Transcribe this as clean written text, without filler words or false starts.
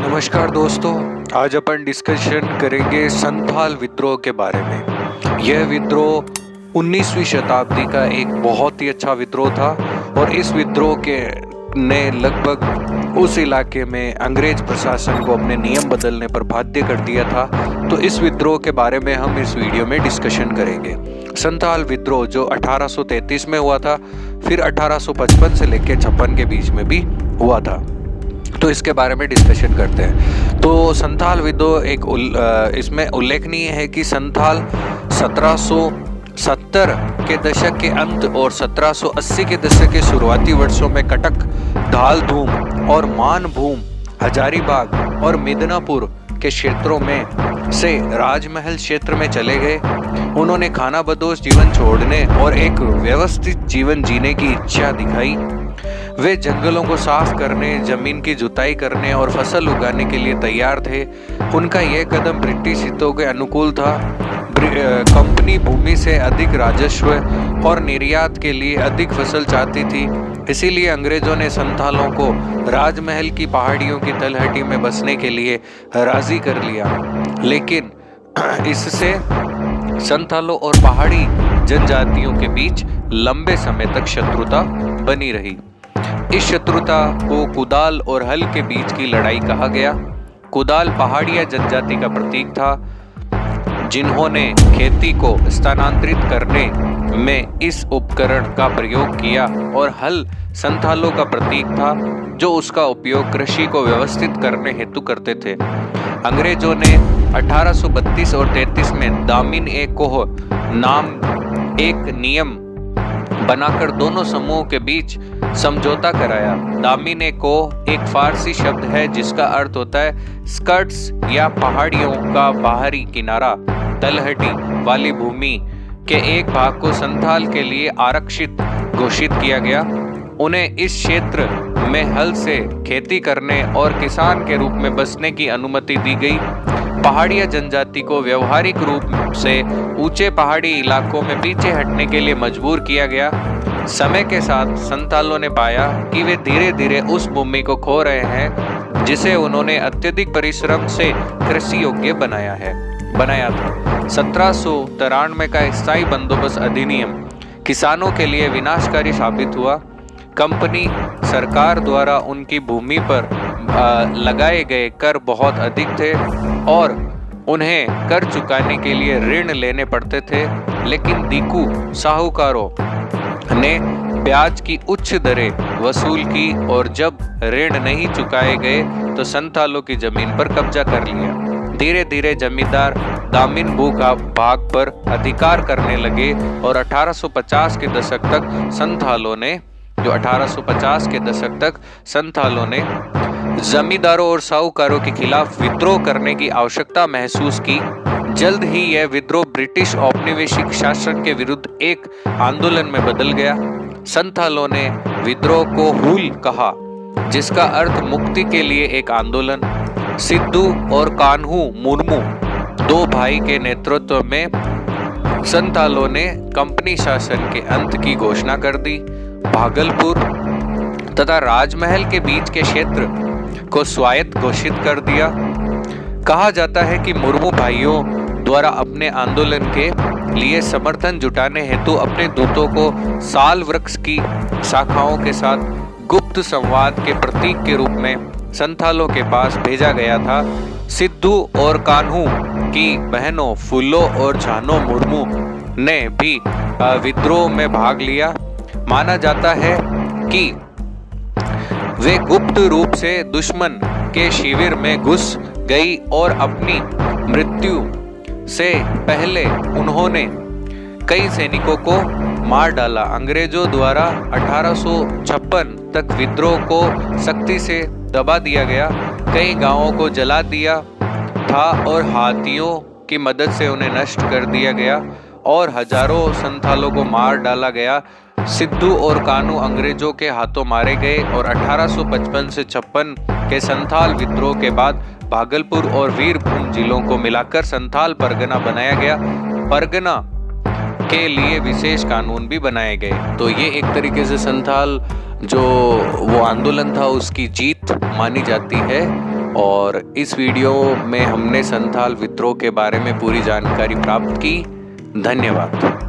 नमस्कार दोस्तों, आज अपन डिस्कशन करेंगे संथाल विद्रोह के बारे में। यह विद्रोह 19वीं शताब्दी का एक बहुत ही अच्छा विद्रोह था और इस विद्रोह के ने लगभग उस इलाके में अंग्रेज प्रशासन को अपने नियम बदलने पर बाध्य कर दिया था। तो इस विद्रोह के बारे में हम इस वीडियो में डिस्कशन करेंगे। संथाल विद्रोह जो 1833 में हुआ था, फिर 1855 से लेकर 56 के बीच में भी हुआ था, तो इसके बारे में डिस्कशन करते हैं। तो संथाल विद्रोह इसमें उल्लेखनीय है कि संथाल 1770 के दशक के अंत और 1780 के दशक के शुरुआती वर्षों में कटक, धालधूम और मानभूम, हजारीबाग और मिदनापुर के क्षेत्रों में से राजमहल क्षेत्र में चले गए। उन्होंने खानाबदोश जीवन छोड़ने और एक व्यवस्थित जीवन जीने की इच्छा दिखाई। वे जंगलों को साफ करने, जमीन की जुताई करने और फसल उगाने के लिए तैयार थे। उनका यह कदम ब्रिटिश हितों के अनुकूल था। कंपनी भूमि से अधिक राजस्व और निर्यात के लिए अधिक फसल चाहती थी, इसीलिए अंग्रेजों ने संथालों को राजमहल की पहाड़ियों की तलहटी में बसने के लिए राजी कर लिया। लेकिन इससे संथालों और पहाड़ी जनजातियों के बीच लंबे समय तक शत्रुता बनी रही। इस शत्रुता को कुदाल और हल के बीच की लड़ाई कहा गया। कुदाल पहाड़िया जनजाति का प्रतीक था, जिन्होंने खेती को स्थानांतरित करने में इस उपकरण का प्रयोग किया, और हल संथालों का प्रतीक था, जो उसका उपयोग कृषि को व्यवस्थित करने हेतु करते थे। अंग्रेजों ने 1832 और 33 में दामिन-ए-कोह नाम एक नियम बनाकर दोनों समूहों के बीच समझौता कराया। दामिन-ए-कोह एक फारसी शब्द है जिसका अर्थ होता है स्कर्ट्स या पहाड़ियों का बाहरी किनारा। तलहटी वाली भूमि के एक भाग को संथाल के लिए आरक्षित घोषित किया गया। उन्हें इस क्षेत्र में हल से खेती करने और किसान के रूप में बसने की अनुमति दी गई। पहाड़िया जनजाति को व्यवहारिक रूप से ऊंचे पहाड़ी इलाकों में पीछे हटने के लिए मजबूर किया गया। समय के साथ संथालों ने पाया कि वे धीरे धीरे उस भूमि को खो रहे हैं जिसे उन्होंने अत्यधिक परिश्रम से कृषि योग्य बनाया था। 1793 का स्थायी बंदोबस्त अधिनियम किसानों के लिए विनाशकारी साबित हुआ। कंपनी सरकार द्वारा उनकी भूमि पर लगाए गए कर बहुत अधिक थे और उन्हें कर चुकाने के लिए ऋण लेने पड़ते थे। लेकिन दीकू साहूकारों ने ब्याज की उच्च दरें वसूल की और जब ऋण नहीं चुकाए गए तो संथालों की जमीन पर कब्जा कर लिया। धीरे धीरे जमींदार दामिन भूभाग पर अधिकार करने लगे और 1850 के दशक तक संथालों ने जमींदारों और साहूकारों के खिलाफ विद्रोह करने की आवश्यकता महसूस की। जल्द ही यह विद्रोह ब्रिटिश औपनिवेशिक शासन के विरुद्ध एक आंदोलन में बदल गया। संथालों ने विद्रोह को हूल कहा, जिसका अर्थ मुक्ति के लिए एक आंदोलन। सिद्धू और कान्हू मुर्मू, दो भाई के नेतृत्व में संथालों ने कंपनी शासन के अंत की घोषणा कर दी। भागलपुर तथा राजमहल के बीच के क्षेत्र को स्वायत्त घोषित कर दिया। कहा जाता है कि मुर्मू भाइयों द्वारा अपने आंदोलन के लिए समर्थन जुटाने हेतु अपने दूतों को साल वृक्ष की शाखाओं के साथ गुप्त संवाद के प्रतीक के रूप में संथालों के पास भेजा गया था। सिद्धू और कान्हू की बहनों फुल्लो और झानो मुर्मू ने भी विद्रोह में भाग लिया। माना जाता है कि वे गुप्त रूप से दुश्मन के शिविर में घुस गई और अपनी मृत्यु से पहले उन्होंने कई सैनिकों को मार डाला। अंग्रेजों द्वारा 1856 तक विद्रोह को सख्ती से दबा दिया गया। कई गांवों को जला दिया था और हाथियों की मदद से उन्हें नष्ट कर दिया गया और हजारों संथालों को मार डाला गया। सिद्धू और कान्हू अंग्रेजों के हाथों मारे गए और 1855 से 56 के संथाल विद्रोह के बाद भागलपुर और वीरभूम जिलों को मिलाकर संथाल परगना बनाया गया। परगना के लिए विशेष कानून भी बनाए गए। तो ये एक तरीके से संथाल जो वो आंदोलन था उसकी जीत मानी जाती है और इस वीडियो में हमने संथाल विद्रोह के बारे में पूरी जानकारी प्राप्त की। धन्यवाद।